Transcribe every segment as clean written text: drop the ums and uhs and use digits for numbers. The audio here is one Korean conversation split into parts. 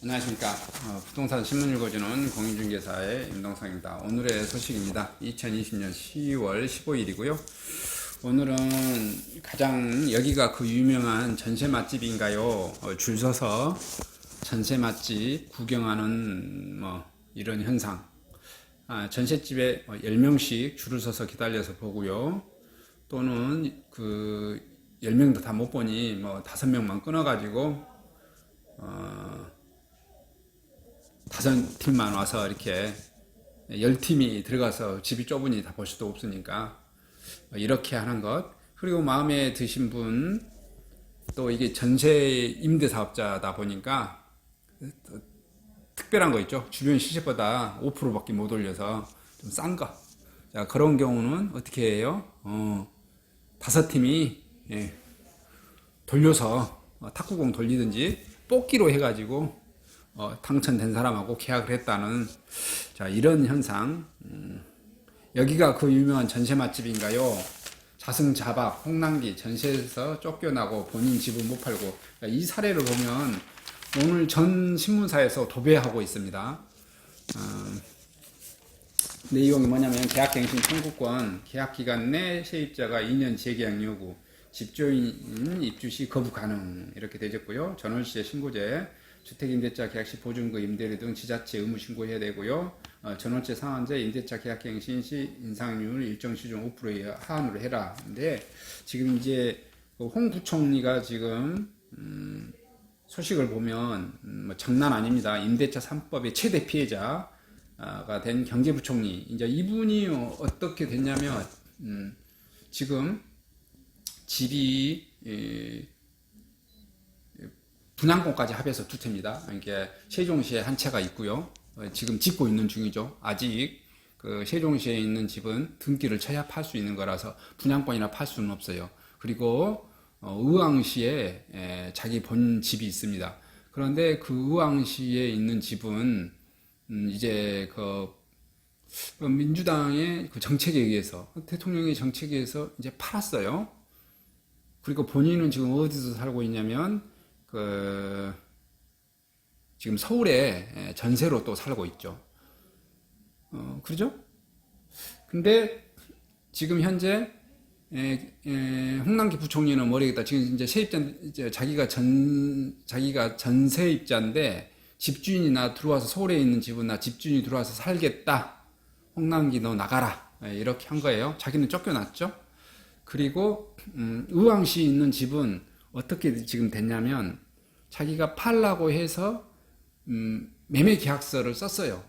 안녕하십니까. 부동산 신문 읽어주는 공인중개사의 임동상입니다. 오늘의 소식입니다. 2020년 10월 15일이고요. 오늘은 가장 여기가 그 유명한 전세 맛집인가요? 줄 서서 전세 맛집 구경하는 이런 현상. 전셋집에 10명씩 줄을 서서 기다려서 보고요. 또는 그 10명도 다 못 보니 5명만 끊어가지고 5팀만 와서 이렇게 10팀이 들어가서 집이 좁으니 다 볼 수도 없으니까 이렇게 하는 것. 그리고 마음에 드신 분, 또 이게 전세 임대 사업자다 보니까 특별한 거 있죠. 주변 시세보다 5%밖에 못 올려서 좀 싼 거. 자, 그런 경우는 어떻게 해요? 5팀이 돌려서 탁구공 돌리든지 뽑기로 해가지고 당첨된 사람하고 계약을 했다는, 자, 이런 현상. 여기가 그 유명한 전세 맛집인가요? 자승자박, 홍남기, 전세에서 쫓겨나고 본인 집은 못 팔고. 이 사례를 보면 오늘 전 신문사에서 도배하고 있습니다. 내용이 뭐냐면 계약갱신 청구권, 계약기간 내 세입자가 2년 재계약 요구, 집주인 입주 시 거부 가능, 이렇게 되었고요. 전월세 신고제, 주택임대차 계약시 보증금 임대료 등 지자체 의무 신고해야 되고요. 전월세 상환제 임대차 계약갱신 시 인상률 일정 시중 5%의 하한으로 해라. 근데 지금 이제 홍 부총리가 지금 소식을 보면 장난 아닙니다. 임대차 3법의 최대 피해자가 된 경제부총리. 이제 이분이 어떻게 됐냐면 지금 집이 분양권까지 합해서 2채입니다. 그러니까 세종시에 한 채가 있고요. 지금 짓고 있는 중이죠. 아직 그 세종시에 있는 집은 등기를 쳐야 팔 수 있는 거라서 분양권이나 팔 수는 없어요. 그리고 의왕시에 자기 본 집이 있습니다. 그런데 그 의왕시에 있는 집은 이제 그 민주당의 그 정책에 의해서, 대통령의 정책에 의해서 이제 팔았어요. 그리고 본인은 지금 어디서 살고 있냐면 지금 서울에 전세로 또 살고 있죠. 그러죠? 근데 지금 현재 홍남기 부총리는 모르겠다. 지금 이제 세입자, 자기가 전세입자인데 집주인이나 들어와서 서울에 있는 집은 나 집주인이 들어와서 살겠다. 홍남기 너 나가라. 이렇게 한 거예요. 자기는 쫓겨났죠. 그리고 의왕시에 있는 집은 어떻게 지금 됐냐면 자기가 팔라고 해서 매매 계약서를 썼어요.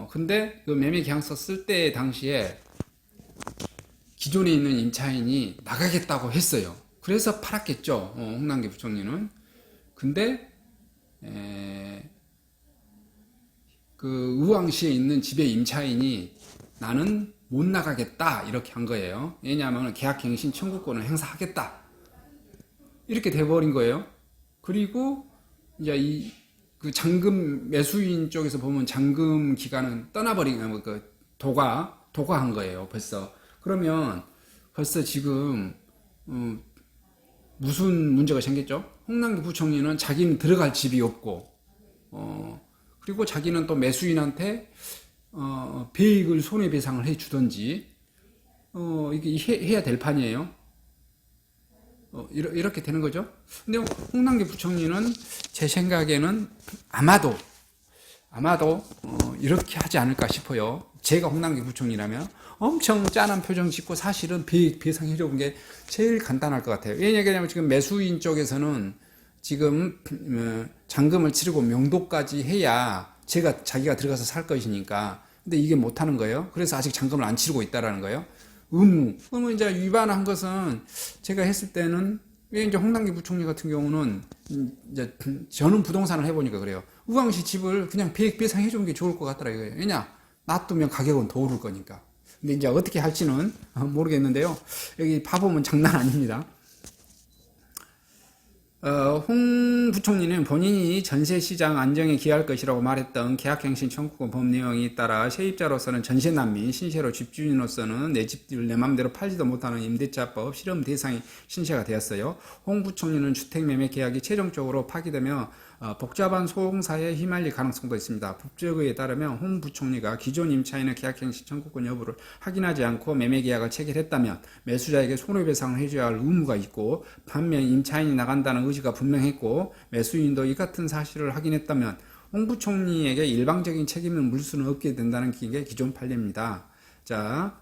근데 그 매매 계약서 쓸 때 당시에 기존에 있는 임차인이 나가겠다고 했어요. 그래서 팔았겠죠. 홍남기 부총리는. 근데 그 의왕시에 있는 집의 임차인이 나는 못 나가겠다 이렇게 한 거예요. 왜냐하면 계약갱신 청구권을 행사하겠다 이렇게 돼버린 거예요. 그리고 이제 그 잔금 매수인 쪽에서 보면 잔금 기간은 떠나버린 거예요. 그 도과한 거예요. 벌써. 그러면 벌써 지금 무슨 문제가 생겼죠? 홍남기 부총리는 자기는 들어갈 집이 없고, 그리고 자기는 또 매수인한테 배익을 손해배상을 해주든지 이게 해야 될 판이에요. 이렇게 되는 거죠. 근데 홍남기 부총리는 제 생각에는 아마도 이렇게 하지 않을까 싶어요. 제가 홍남기 부총리라면 엄청 짠한 표정 짓고 사실은 배상해 준 게 제일 간단할 것 같아요. 왜냐하면 지금 매수인 쪽에서는 지금 잔금을 치르고 명도까지 해야 자기가 들어가서 살 것이니까. 근데 이게 못하는 거예요. 그래서 아직 잔금을 안 치르고 있다라는 거예요. 의무 이제 위반한 것은 제가 했을 때는, 왜 이제 홍남기 부총리 같은 경우는 이제 저는 부동산을 해보니까 그래요. 의왕시 집을 그냥 배상해 주는 게 좋을 것 같더라 이거예요. 왜냐? 놔두면 가격은 더 오를 거니까. 근데 이제 어떻게 할지는 모르겠는데요. 여기 봐보면 장난 아닙니다. 홍 부총리는 본인이 전세시장 안정에 기여할 것이라고 말했던 계약갱신 청구권 법 내용에 따라 세입자로서는 전세난민, 신세로 집주인으로서는 내 집을 내 맘대로 팔지도 못하는 임대차법 실험 대상이 신세가 되었어요. 홍 부총리는 주택매매 계약이 최종적으로 파기되며 복잡한 소송사에 휘말릴 가능성도 있습니다. 법조계에 따르면 홍 부총리가 기존 임차인의 계약갱신 청구권 여부를 확인하지 않고 매매계약을 체결했다면 매수자에게 손해배상을 해줘야 할 의무가 있고, 반면 임차인이 나간다는 의지가 분명했고 매수인도 이 같은 사실을 확인했다면 홍 부총리에게 일방적인 책임을 물 수는 없게 된다는 게 기존 판례입니다. 자,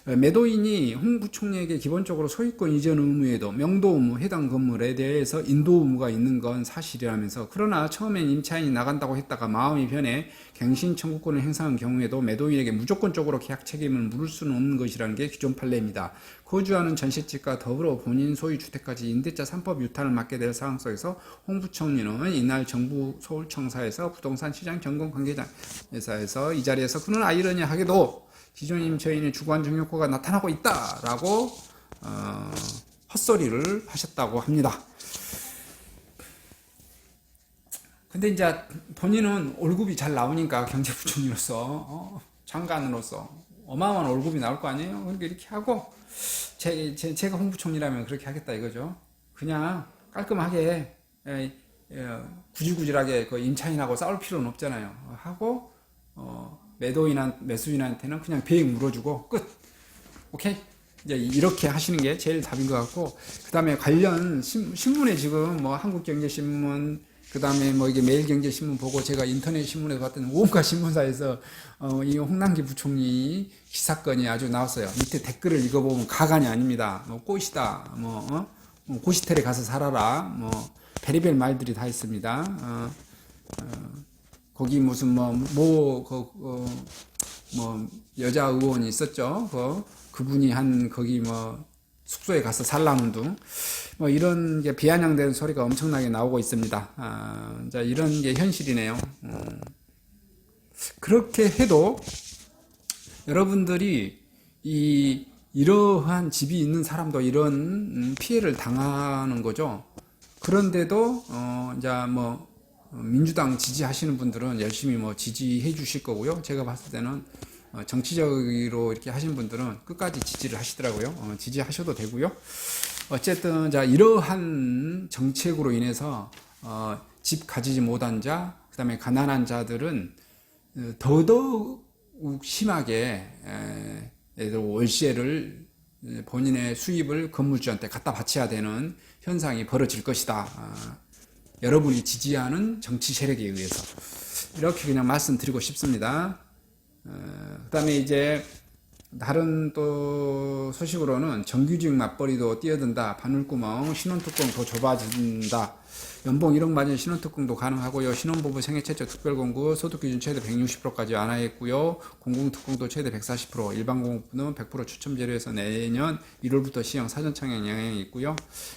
매도인이 홍 부총리에게 기본적으로 소유권 이전 의무에도 명도 의무, 해당 건물에 대해서 인도 의무가 있는 건 사실이라면서, 그러나 처음엔 임차인이 나간다고 했다가 마음이 변해 갱신 청구권을 행사한 경우에도 매도인에게 무조건적으로 계약 책임을 물을 수는 없는 것이라는 게 기존 판례입니다. 거주하는 전셋집과 더불어 본인 소유 주택까지 임대차 3법 유탄을 맞게 될 상황 속에서 홍 부총리는 이날 정부 서울청사에서 부동산 시장 점검 관계자회사에서 이 자리에서 그는 아이러니하게도 기존 임차인의 주관 정욕구가 나타나고 있다라고 헛소리를 하셨다고 합니다. 근데 이제 본인은 월급이 잘 나오니까 경제부총리로서 장관으로서 어마어마한 월급이 나올 거 아니에요. 그러니까 이렇게 하고 제가 홍 부총리라면 그렇게 하겠다 이거죠. 그냥 깔끔하게 구질구질하게 그 임차인하고 싸울 필요는 없잖아요. 하고 매수인한테는 그냥 배액 물어주고 끝. 오케이? 이제 이렇게 하시는 게 제일 답인 것 같고, 그 다음에 관련 신문에 지금 뭐 한국경제신문, 그 다음에 뭐 이게 매일경제신문 보고 제가 인터넷 신문에서 봤던 온갖 신문사에서 이 홍남기 부총리 기사건이 아주 나왔어요. 밑에 댓글을 읽어보면 가관이 아닙니다. 뭐 꽃이다, 뭐 고시텔에 가서 살아라, 뭐 별의별 말들이 다 있습니다. 거기 무슨 여자 의원이 있었죠. 그분이 거기 숙소에 가서 살라는 둥, 이런 게 비아냥되는 소리가 엄청나게 나오고 있습니다. 자, 이런 게 현실이네요. 그렇게 해도 여러분들이 이러한 집이 있는 사람도 이런 피해를 당하는 거죠. 그런데도 이제 민주당 지지하시는 분들은 열심히 지지해 주실 거고요. 제가 봤을 때는 정치적으로 이렇게 하신 분들은 끝까지 지지를 하시더라고요. 지지하셔도 되고요. 어쨌든 자, 이러한 정책으로 인해서 집 가지지 못한 자, 그다음에 가난한 자들은 더더욱 심하게 월세를 본인의 수입을 건물주한테 갖다 바쳐야 되는 현상이 벌어질 것이다. 여러분이 지지하는 정치 세력에 의해서, 이렇게 그냥 말씀드리고 싶습니다. 그 다음에 이제 다른 또 소식으로는 정규직 맞벌이도 뛰어든다. 바늘구멍, 신혼특공 더 좁아진다. 연봉 1억 맞은 신혼특공도 가능하고요. 신혼부부 생애 최초 특별공고 소득기준 최대 160%까지 완화했고요. 공공특공도 최대 140%, 일반공부는 100% 추첨제로해서 내년 1월부터 시행, 사전청약 영향이 있고요.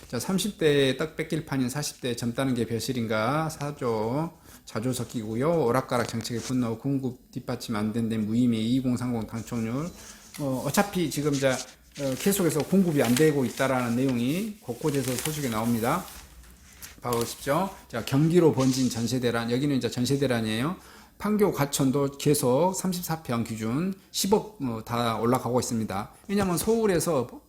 자, 30대에 떡 뺏길 판인 40대에 젊다는 게 벼슬인가 사조 자주 섞이고요. 오락가락 정책의 분노, 공급 뒷받침 안 된다는 무의미 2030 당첨률. 어차피 지금 계속해서 공급이 안 되고 있다라는 내용이 곳곳에서 소식이 나옵니다. 봐보십시오. 자, 경기로 번진 전세대란, 여기는 이제 전세대란이에요. 판교 과천도 계속 34평 기준 10억 다 올라가고 있습니다. 왜냐하면 서울에서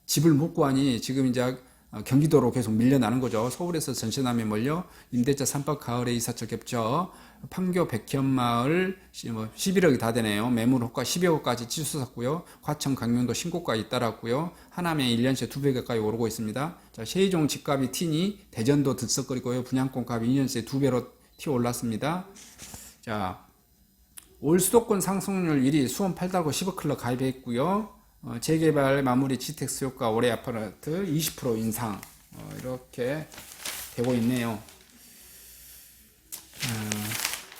집을 못 구하니 지금 이제 경기도로 계속 밀려나는 거죠. 서울에서 전세남에 몰려 임대차 3박 가을에 이사철 겹쳐 판교 백현마을 11억이 다 되네요. 매물 호가 12억까지 치솟았고요. 과천 강명도 신고가에 잇따랐고요. 하남에 1년째 2배 가까이 오르고 있습니다. 자, 세종 집값이 튀니 대전도 들썩거리고요. 분양권 값이 2년째 2배로 튀어 올랐습니다. 자, 올 수도권 상승률 1위 수원 8달고 10억 클럽 가입했고요. 재개발 마무리 지택 수요가 올해 아파트 20% 인상, 이렇게 되고 있네요.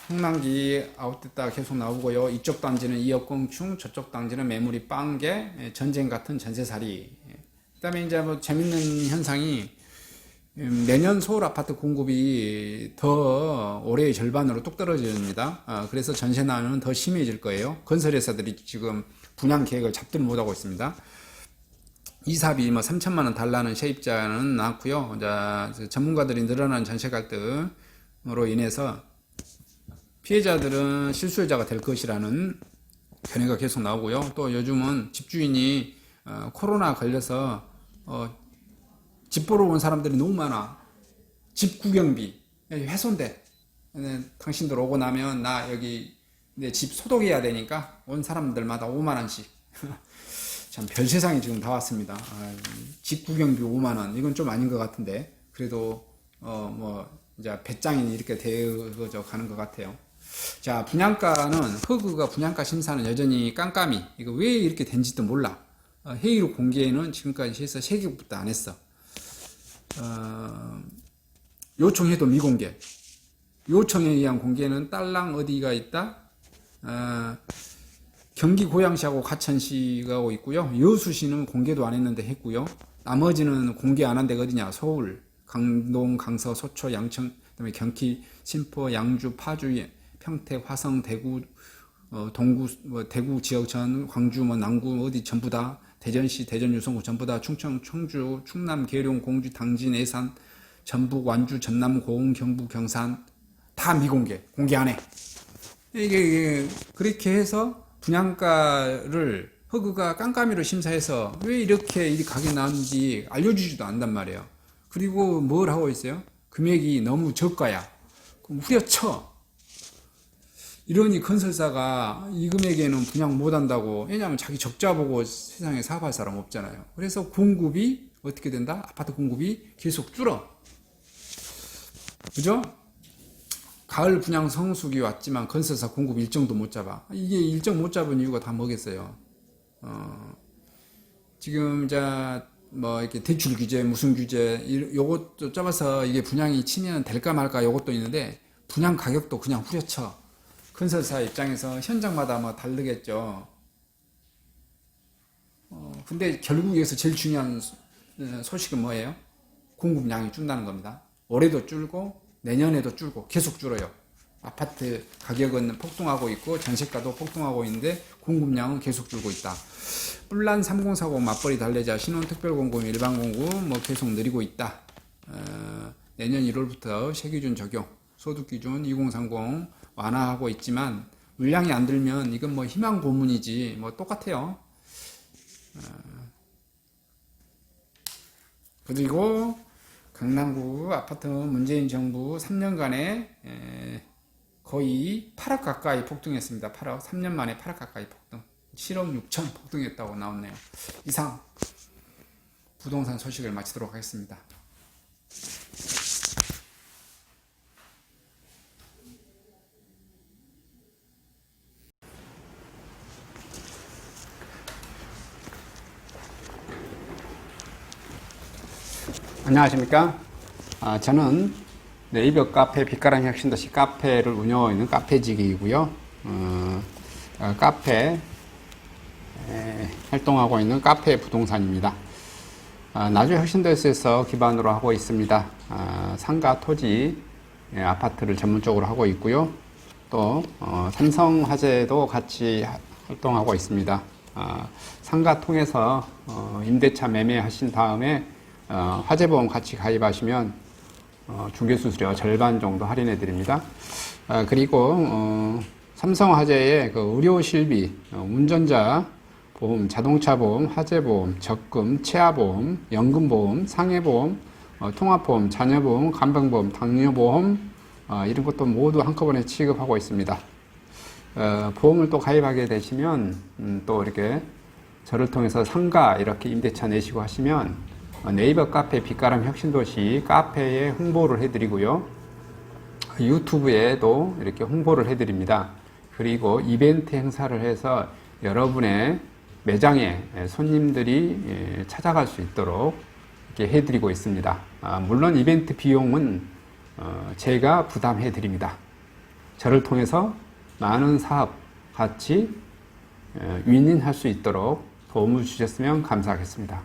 흥남기 아웃됐다 계속 나오고요. 이쪽 단지는 2억 공충, 저쪽 단지는 매물이 빵개, 전쟁 같은 전세살이. 그 다음에 이제 재밌는 현상이 내년 서울 아파트 공급이 더 올해의 절반으로 뚝 떨어집니다. 그래서 전세난은 더 심해질 거예요. 건설회사들이 지금 분양 계획을 잡지를 못하고 있습니다. 이사비 3천만 원 달라는 세입자는 나왔고요. 전문가들이 늘어난 전세 갈등으로 인해서 피해자들은 실수요자가 될 것이라는 견해가 계속 나오고요. 또 요즘은 집주인이 코로나 걸려서 집 보러 온 사람들이 너무 많아. 집 구경비, 여기 훼손돼. 당신들 오고 나면 나 여기 내 집 소독해야 되니까 온 사람들마다 5만 원씩. 참 별 세상이 지금 다 왔습니다. 집 구경비 5만 원 이건 좀 아닌 것 같은데 그래도 뭐 이제 배짱이 이렇게 되어져 가는 것 같아요. 자, 분양가는 허그가 분양가 심사는 여전히 깜깜이. 이거 왜 이렇게 된지도 몰라. 회의록 공개는 지금까지 해서 3개국부터 안 했어. 요청해도 미공개. 요청에 의한 공개는 딸랑 어디가 있다? 경기 고양시하고 가천시가 하고 있고요. 여수시는 공개도 안 했는데 했고요. 나머지는 공개 안 한 데가 어디냐? 서울, 강동, 강서, 소초, 양천, 그다음에 경기, 신포, 양주, 파주, 평택, 화성, 대구, 동구, 대구 지역전, 광주, 남구 어디 전부 다, 대전시, 대전, 유성구 전부 다, 충청, 청주, 충남, 계룡, 공주, 당진, 예산, 전북, 완주, 전남, 고흥, 경북, 경산 다 미공개, 공개 안 해. 이게 그렇게 해서 분양가를 허그가 깜깜이로 심사해서 왜 이렇게 이 가격이 나왔는지 알려주지도 않단 말이에요. 그리고 뭘 하고 있어요? 금액이 너무 저가야. 그럼 후려쳐. 이러니 건설사가 이 금액에는 분양 못 한다고. 왜냐하면 자기 적자 보고 세상에 사업할 사람 없잖아요. 그래서 공급이 어떻게 된다? 아파트 공급이 계속 줄어. 그죠? 가을 분양 성수기 왔지만 건설사 공급 일정도 못 잡아. 이게 일정 못 잡은 이유가 다 뭐겠어요? 지금 뭐 이렇게 대출 규제, 무슨 규제, 요것도 잡아서 이게 분양이 치면 될까 말까 요것도 있는데 분양 가격도 그냥 후려쳐. 건설사 입장에서 현장마다 뭐 다르겠죠. 근데 결국에서 제일 중요한 소식은 뭐예요? 공급량이 준다는 겁니다. 올해도 줄고 내년에도 줄고 계속 줄어요. 아파트 가격은 폭등하고 있고 전세가도 폭등하고 있는데 공급량은 계속 줄고 있다. 뿔난 3040 맞벌이 달래자 신혼 특별공급 일반공급 뭐 계속 늘리고 있다. 내년 1월부터 세기준 적용 소득기준 2030 완화하고 있지만 물량이 안 들면 이건 뭐 희망 고문이지 뭐 똑같아요. 그리고 강남구 아파트 문재인 정부 3년간에 거의 8억 가까이 폭등했습니다. 8억 3년 만에 8억 가까이 폭등 7억 6천 폭등했다고 나왔네요. 이상 부동산 소식을 마치도록 하겠습니다. 안녕하십니까. 저는 네이버 카페 빛가람 혁신도시 카페를 운영하고 있는 카페직이고요. 카페 활동하고 있는 카페 부동산입니다. 나주 혁신도시에서 기반으로 하고 있습니다. 상가 토지 아파트를 전문적으로 하고 있고요. 또 삼성화재도 같이 활동하고 있습니다. 상가 통해서 임대차 매매하신 다음에 화재보험 같이 가입하시면 중개수수료 절반 정도 할인해 드립니다. 그리고 삼성화재의 그 의료실비, 운전자 보험, 자동차 보험, 화재보험, 적금, 치아보험, 연금보험, 상해보험, 통합보험, 자녀보험, 간병보험, 당뇨보험 이런 것도 모두 한꺼번에 취급하고 있습니다. 보험을 또 가입하게 되시면 또 이렇게 저를 통해서 상가 이렇게 임대차 내시고 하시면 네이버 카페 빛가람 혁신도시 카페에 홍보를 해드리고요. 유튜브에도 이렇게 홍보를 해드립니다. 그리고 이벤트 행사를 해서 여러분의 매장에 손님들이 찾아갈 수 있도록 이렇게 해드리고 있습니다. 물론 이벤트 비용은 제가 부담해 드립니다. 저를 통해서 많은 사업 같이 윈윈할 수 있도록 도움을 주셨으면 감사하겠습니다.